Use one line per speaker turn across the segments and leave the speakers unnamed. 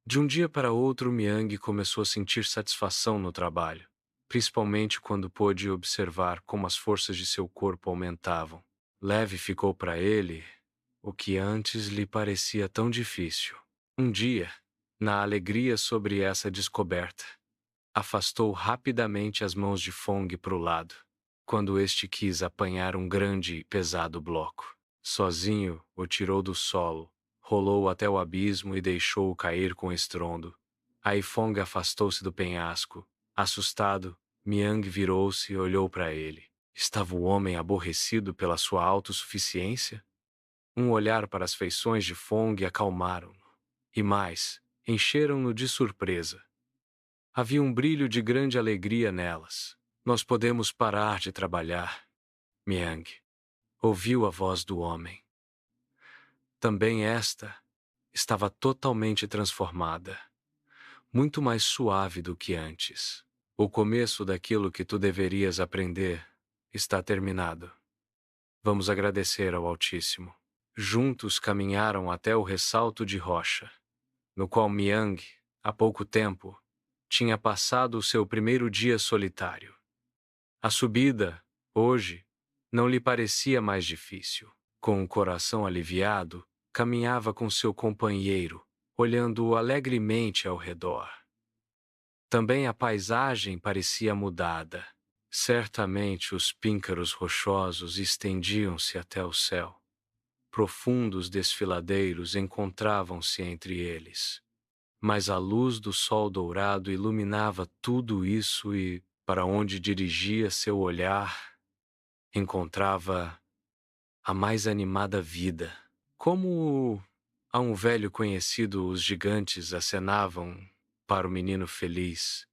De um dia para outro, Miang começou a sentir satisfação no trabalho, principalmente quando pôde observar como as forças de seu corpo aumentavam. Leve ficou para ele o que antes lhe parecia tão difícil. Um dia, na alegria sobre essa descoberta, afastou rapidamente as mãos de Fong para o lado, quando este quis apanhar um grande e pesado bloco. Sozinho, o tirou do solo, rolou até o abismo e deixou-o cair com estrondo. Aí Fong afastou-se do penhasco. Assustado, Miang virou-se e olhou para ele. Estava o homem aborrecido pela sua autossuficiência? Um olhar para as feições de Fong acalmaram-no. E mais, encheram-no de surpresa. Havia um brilho de grande alegria nelas. Nós podemos parar de trabalhar, Miang. Ouviu a voz do homem. Também esta estava totalmente transformada, muito mais suave do que antes. O começo daquilo que tu deverias aprender está terminado. Vamos agradecer ao Altíssimo. Juntos caminharam até o ressalto de rocha, no qual Miang, há pouco tempo, tinha passado o seu primeiro dia solitário. A subida, hoje, não lhe parecia mais difícil. Com o coração aliviado, caminhava com seu companheiro, olhando-o alegremente ao redor. Também a paisagem parecia mudada. Certamente os píncaros rochosos estendiam-se até o céu. Profundos desfiladeiros encontravam-se entre eles. Mas a luz do sol dourado iluminava tudo isso e, para onde dirigia seu olhar, encontrava a mais animada vida. Como a um velho conhecido os gigantes acenavam para o menino feliz,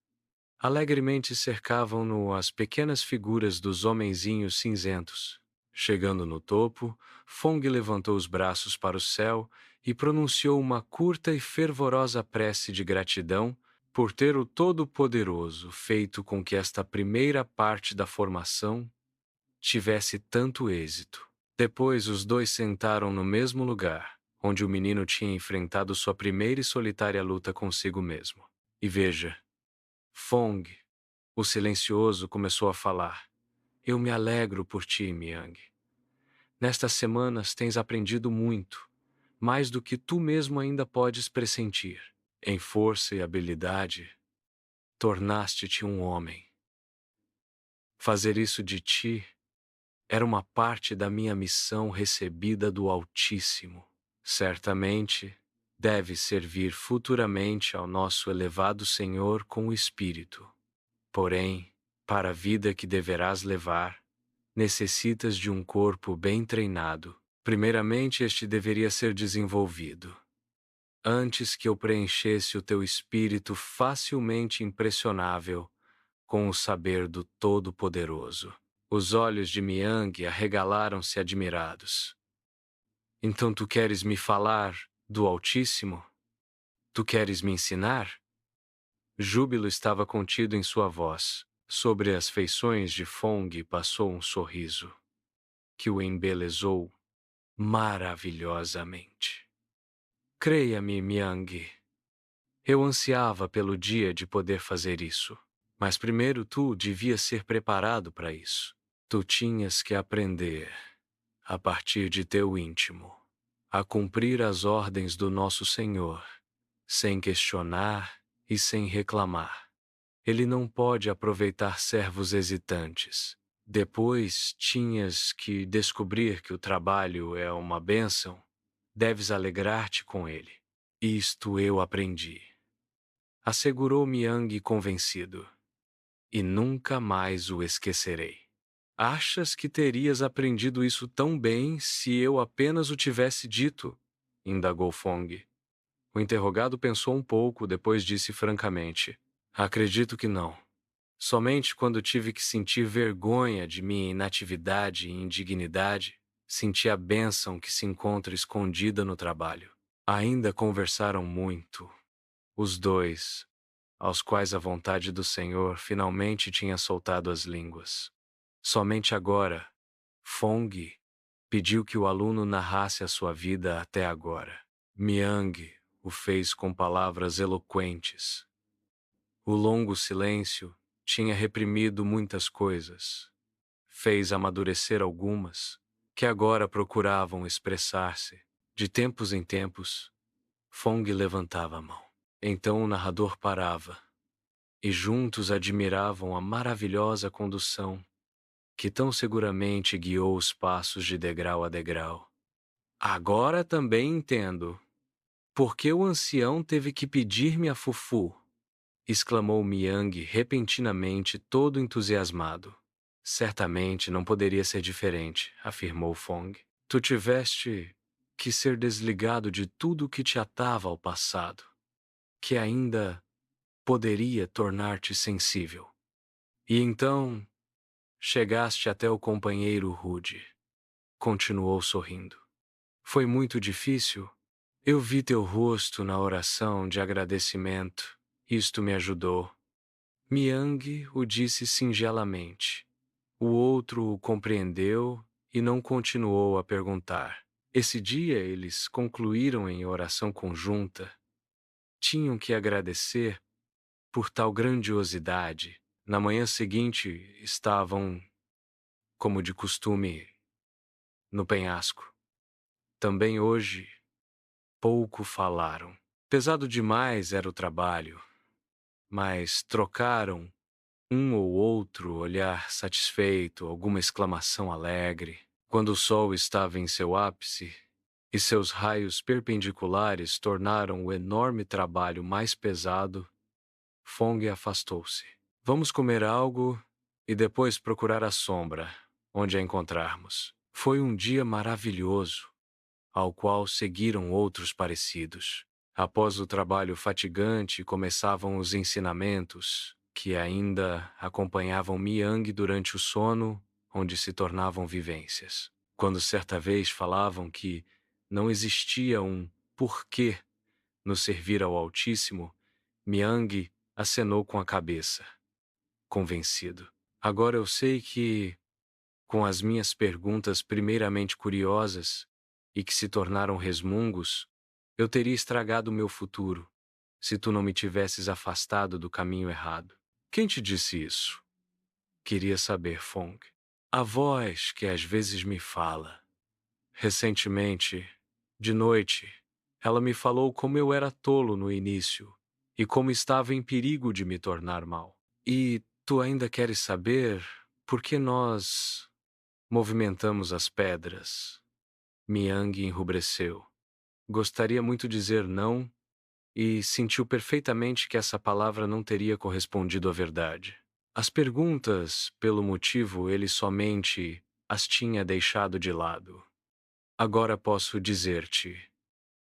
alegremente cercavam-no as pequenas figuras dos homenzinhos cinzentos. Chegando no topo, Fong levantou os braços para o céu e pronunciou uma curta e fervorosa prece de gratidão por ter o Todo-Poderoso feito com que esta primeira parte da formação tivesse tanto êxito. Depois os dois sentaram no mesmo lugar, onde o menino tinha enfrentado sua primeira e solitária luta consigo mesmo. E veja, Fong, o silencioso, começou a falar. Eu me alegro por ti, Miang. Nestas semanas tens aprendido muito, mais do que tu mesmo ainda podes pressentir. Em força e habilidade, tornaste-te um homem. Fazer isso de ti era uma parte da minha missão recebida do Altíssimo. Certamente, deve servir futuramente ao nosso elevado Senhor com o Espírito. Porém, para a vida que deverás levar, necessitas de um corpo bem treinado. Primeiramente, este deveria ser desenvolvido. Antes que eu preenchesse o teu espírito facilmente impressionável com o saber do Todo-Poderoso. Os olhos de Miang arregalaram-se admirados. Então tu queres me falar do Altíssimo? Tu queres me ensinar? Júbilo estava contido em sua voz. Sobre as feições de Fong passou um sorriso, que o embelezou maravilhosamente. Creia-me, Miang, eu ansiava pelo dia de poder fazer isso. Mas primeiro tu devias ser preparado para isso. Tu tinhas que aprender, a partir de teu íntimo, a cumprir as ordens do nosso Senhor, sem questionar e sem reclamar. Ele não pode aproveitar servos hesitantes. Depois tinhas que descobrir que o trabalho é uma bênção, deves alegrar-te com ele. Isto eu aprendi. Assegurou Miang convencido. E nunca mais o esquecerei. Achas que terias aprendido isso tão bem se eu apenas o tivesse dito? Indagou Fong. O interrogado pensou um pouco, depois disse francamente. Acredito que não. Somente quando tive que sentir vergonha de minha inatividade e indignidade, senti a bênção que se encontra escondida no trabalho. Ainda conversaram muito, os dois, aos quais a vontade do Senhor finalmente tinha soltado as línguas. Somente agora, Fong pediu que o aluno narrasse a sua vida até agora. Miang o fez com palavras eloquentes. O longo silêncio tinha reprimido muitas coisas. Fez amadurecer algumas, que agora procuravam expressar-se. De tempos em tempos, Fong levantava a mão. Então o narrador parava, e juntos admiravam a maravilhosa condução que tão seguramente guiou os passos de degrau a degrau. Agora também entendo por que o ancião teve que pedir-me a Fufu, exclamou Miang repentinamente, todo entusiasmado. Certamente não poderia ser diferente, afirmou Fong. Tu tiveste que ser desligado de tudo que te atava ao passado, que ainda poderia tornar-te sensível. E então chegaste até o companheiro rude. Continuou sorrindo. Foi muito difícil. Eu vi teu rosto na oração de agradecimento. Isto me ajudou. Miang o disse singelamente. O outro o compreendeu e não continuou a perguntar. Esse dia eles concluíram em oração conjunta. Tinham que agradecer por tal grandiosidade. Na manhã seguinte estavam, como de costume, no penhasco. Também hoje, pouco falaram. Pesado demais era o trabalho, mas trocaram um ou outro olhar satisfeito, alguma exclamação alegre. Quando o sol estava em seu ápice e seus raios perpendiculares tornaram o enorme trabalho mais pesado, Fong afastou-se. Vamos comer algo e depois procurar a sombra, onde a encontrarmos. Foi um dia maravilhoso, ao qual seguiram outros parecidos. Após o trabalho fatigante, começavam os ensinamentos, que ainda acompanhavam Miang durante o sono, onde se tornavam vivências. Quando certa vez falavam que não existia um porquê no servir ao Altíssimo, Miang acenou com a cabeça, convencido. Agora eu sei que, com as minhas perguntas primeiramente curiosas e que se tornaram resmungos, eu teria estragado o meu futuro, se tu não me tivesses afastado do caminho errado. Quem te disse isso? Queria saber, Fong. A voz que às vezes me fala. Recentemente, de noite, ela me falou como eu era tolo no início e como estava em perigo de me tornar mal. E tu ainda queres saber por que nós movimentamos as pedras? Miang enrubesceu. Gostaria muito de dizer não e sentiu perfeitamente que essa palavra não teria correspondido à verdade. As perguntas, pelo motivo ele somente as tinha deixado de lado. Agora posso dizer-te.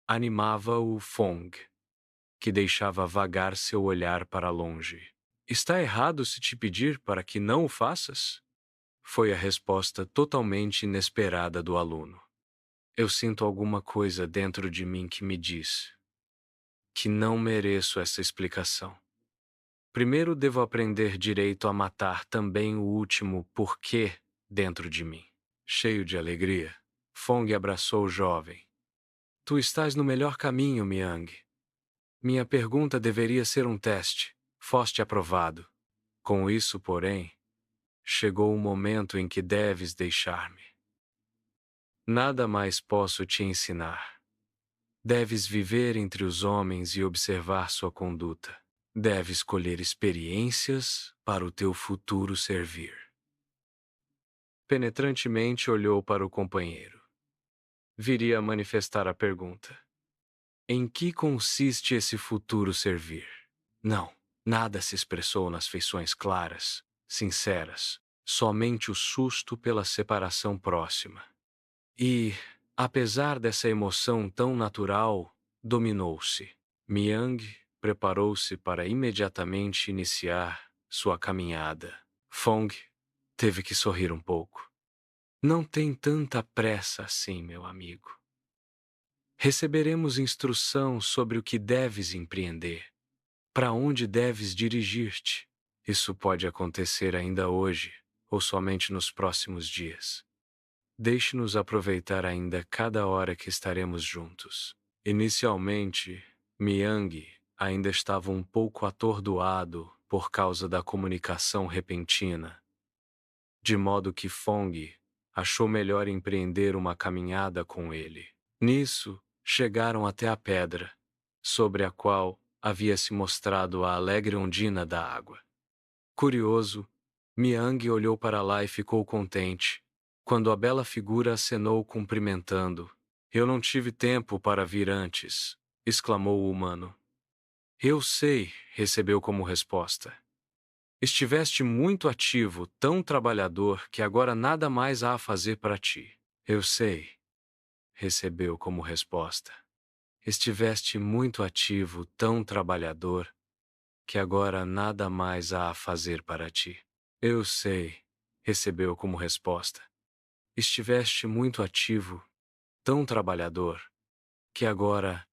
Animava-o Fong, que deixava vagar seu olhar para longe. Está errado se te pedir para que não o faças? Foi a resposta totalmente inesperada do aluno. Eu sinto alguma coisa dentro de mim que me diz que não mereço essa explicação. Primeiro devo aprender direito a matar também o último porquê dentro de mim. Cheio de alegria, Fong abraçou o jovem. Tu estás no melhor caminho, Miang. Minha pergunta deveria ser um teste. Foste aprovado. Com isso, porém, chegou o momento em que deves deixar-me. Nada mais posso te ensinar. Deves viver entre os homens e observar sua conduta. Deves colher experiências para o teu futuro servir. Penetrantemente olhou para o companheiro. Viria a manifestar a pergunta. Em que consiste esse futuro servir? Não, nada se expressou nas feições claras, sinceras, somente o susto pela separação próxima. E, apesar dessa emoção tão natural, dominou-se. Miang preparou-se para imediatamente iniciar sua caminhada. Fong teve que sorrir um pouco. Não tem tanta pressa assim, meu amigo. Receberemos instrução sobre o que deves empreender, para onde deves dirigir-te. Isso pode acontecer ainda hoje, ou somente nos próximos dias. Deixe-nos aproveitar ainda cada hora que estaremos juntos. Inicialmente, Miang ainda estava um pouco atordoado por causa da comunicação repentina, de modo que Fong achou melhor empreender uma caminhada com ele. Nisso, chegaram até a pedra, sobre a qual havia se mostrado a alegre ondina da água. Curioso, Miang olhou para lá e ficou contente, quando a bela figura acenou cumprimentando. Eu não tive tempo para vir antes, exclamou o humano. Eu sei, recebeu como resposta. Estiveste muito ativo, tão trabalhador, que agora nada mais há a fazer para ti. Eu sei, recebeu como resposta. Estiveste muito ativo, tão trabalhador, que agora nada mais há a fazer para ti. Eu sei, recebeu como resposta. Estiveste muito ativo, tão trabalhador, que agora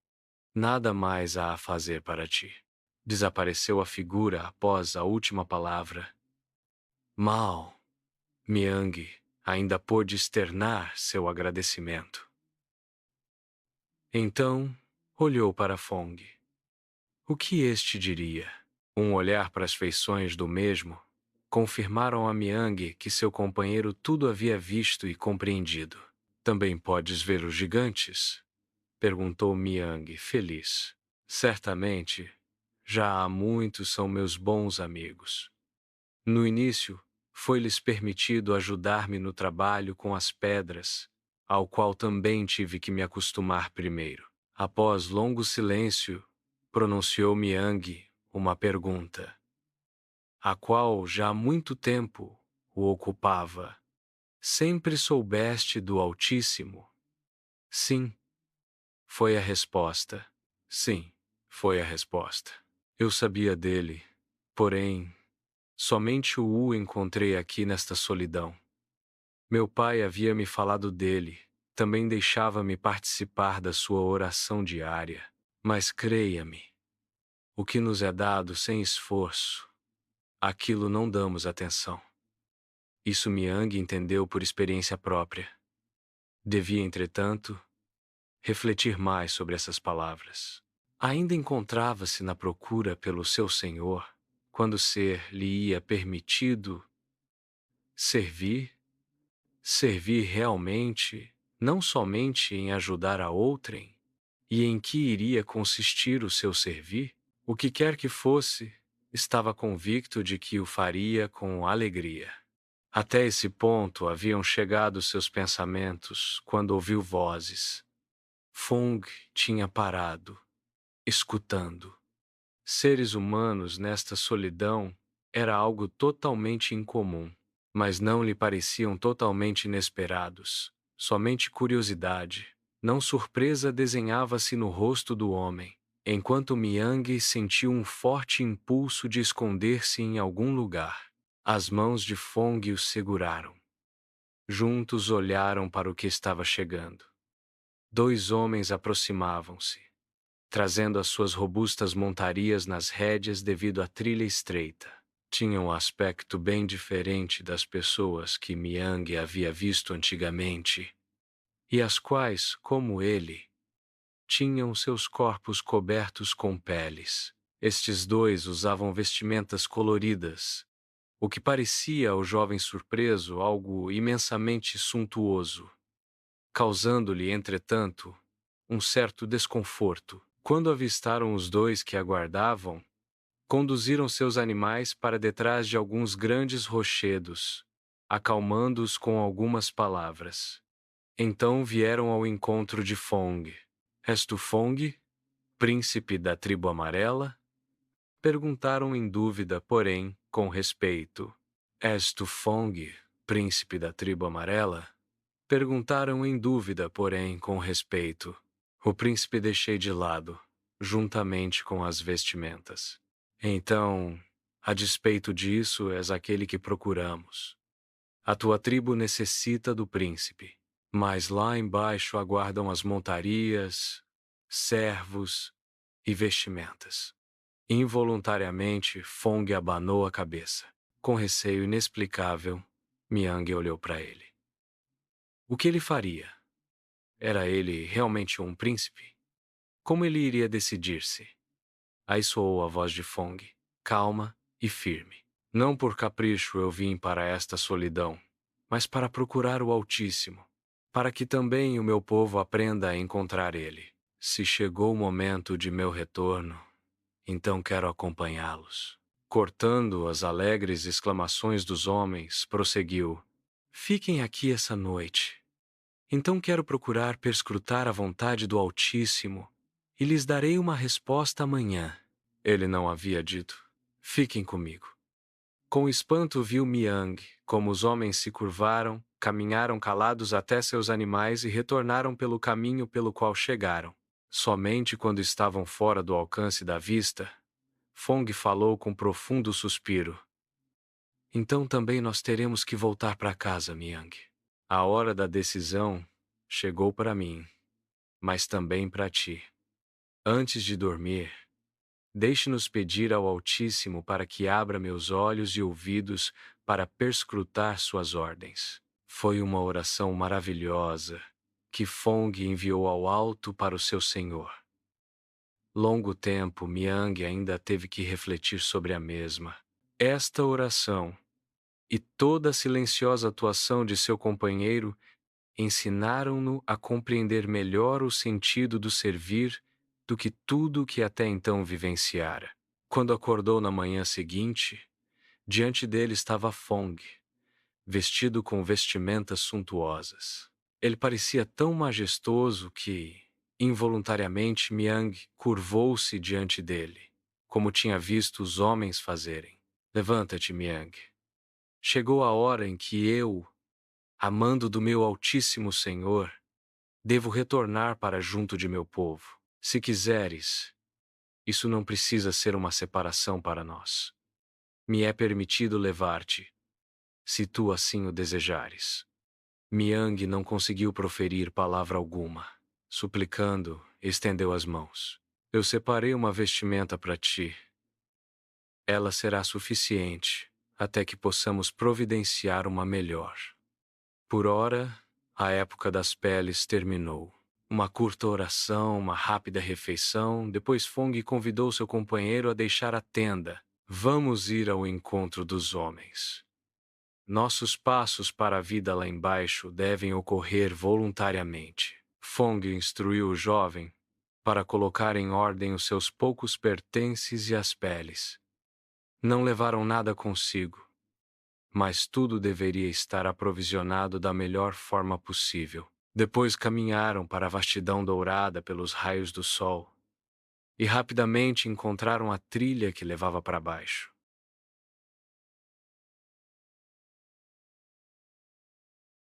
nada mais há a fazer para ti. Desapareceu a figura após a última palavra. Mal, Miang ainda pôde externar seu agradecimento. Então, olhou para Fong. O que este diria? Um olhar para as feições do mesmo confirmaram a Miang que seu companheiro tudo havia visto e compreendido. Também podes ver os gigantes? Perguntou Miang, feliz. Certamente, já há muitos são meus bons amigos. No início, foi-lhes permitido ajudar-me no trabalho com as pedras, ao qual também tive que me acostumar primeiro. Após longo silêncio, pronunciou Miang uma pergunta, a qual já há muito tempo o ocupava. Sempre soubeste do Altíssimo? Sim, foi a resposta. Sim, foi a resposta. Eu sabia dele, porém, somente o encontrei aqui nesta solidão. Meu pai havia me falado dele, também deixava-me participar da sua oração diária. Mas creia-me, o que nos é dado sem esforço, aquilo não damos atenção. Isso Miang entendeu por experiência própria. Devia, entretanto, refletir mais sobre essas palavras. Ainda encontrava-se na procura pelo seu senhor, quando lhe ia permitido servir realmente, não somente em ajudar a outrem, e em que iria consistir o seu servir? O que quer que fosse, estava convicto de que o faria com alegria. Até esse ponto haviam chegado seus pensamentos quando ouviu vozes. Fong tinha parado, escutando. Seres humanos nesta solidão era algo totalmente incomum, mas não lhe pareciam totalmente inesperados. Somente curiosidade, não surpresa, desenhava-se no rosto do homem, enquanto Miang sentiu um forte impulso de esconder-se em algum lugar. As mãos de Fong o seguraram. Juntos olharam para o que estava chegando. Dois homens aproximavam-se, trazendo as suas robustas montarias nas rédeas devido à trilha estreita. Tinham um aspecto bem diferente das pessoas que Miang havia visto antigamente, e as quais, como ele, tinham seus corpos cobertos com peles. Estes dois usavam vestimentas coloridas, o que parecia ao jovem surpreso algo imensamente suntuoso, causando-lhe, entretanto, um certo desconforto. Quando avistaram os dois que aguardavam, conduziram seus animais para detrás de alguns grandes rochedos, acalmando-os com algumas palavras. Então vieram ao encontro de Fong. És tu Fong, príncipe da tribo amarela? Perguntaram em dúvida, porém, com respeito. És tu Fong, príncipe da tribo amarela? Perguntaram em dúvida, porém, com respeito. O príncipe deixei de lado, juntamente com as vestimentas. Então, a despeito disso, és aquele que procuramos. A tua tribo necessita do príncipe, mas lá embaixo aguardam as montarias, servos e vestimentas. Involuntariamente, Fong abanou a cabeça. Com receio inexplicável, Miang olhou para ele. O que ele faria? Era ele realmente um príncipe? Como ele iria decidir-se? Aí soou a voz de Fong, calma e firme. Não por capricho eu vim para esta solidão, mas para procurar o Altíssimo, para que também o meu povo aprenda a encontrar ele. Se chegou o momento de meu retorno, então quero acompanhá-los. Cortando as alegres exclamações dos homens, prosseguiu: Fiquem aqui essa noite. Então quero procurar perscrutar a vontade do Altíssimo, e lhes darei uma resposta amanhã. Ele não havia dito: Fiquem comigo. Com espanto viu Miang como os homens se curvaram, caminharam calados até seus animais e retornaram pelo caminho pelo qual chegaram. Somente quando estavam fora do alcance da vista, Fong falou com profundo suspiro. Então também nós teremos que voltar para casa, Miang. A hora da decisão chegou para mim, mas também para ti. Antes de dormir, deixe-nos pedir ao Altíssimo para que abra meus olhos e ouvidos para perscrutar suas ordens. Foi uma oração maravilhosa que Fong enviou ao alto para o seu senhor. Longo tempo, Miang ainda teve que refletir sobre a mesma. Esta oração e toda a silenciosa atuação de seu companheiro ensinaram-no a compreender melhor o sentido do servir do que tudo o que até então vivenciara. Quando acordou na manhã seguinte, diante dele estava Fong, vestido com vestimentas suntuosas. Ele parecia tão majestoso que, involuntariamente, Miang curvou-se diante dele, como tinha visto os homens fazerem. Levanta-te, Miang. Chegou a hora em que eu, amando do meu Altíssimo Senhor, devo retornar para junto de meu povo. Se quiseres, isso não precisa ser uma separação para nós. Me é permitido levar-te, se tu assim o desejares. Miang não conseguiu proferir palavra alguma. Suplicando, estendeu as mãos. Eu separei uma vestimenta para ti. Ela será suficiente até que possamos providenciar uma melhor. Por ora, a época das peles terminou. Uma curta oração, uma rápida refeição, depois Fong convidou seu companheiro a deixar a tenda. Vamos ir ao encontro dos homens. Nossos passos para a vida lá embaixo devem ocorrer voluntariamente. Fong instruiu o jovem para colocar em ordem os seus poucos pertences e as peles. Não levaram nada consigo, mas tudo deveria estar aprovisionado da melhor forma possível. Depois caminharam para a vastidão dourada pelos raios do sol e rapidamente encontraram a trilha que levava para baixo.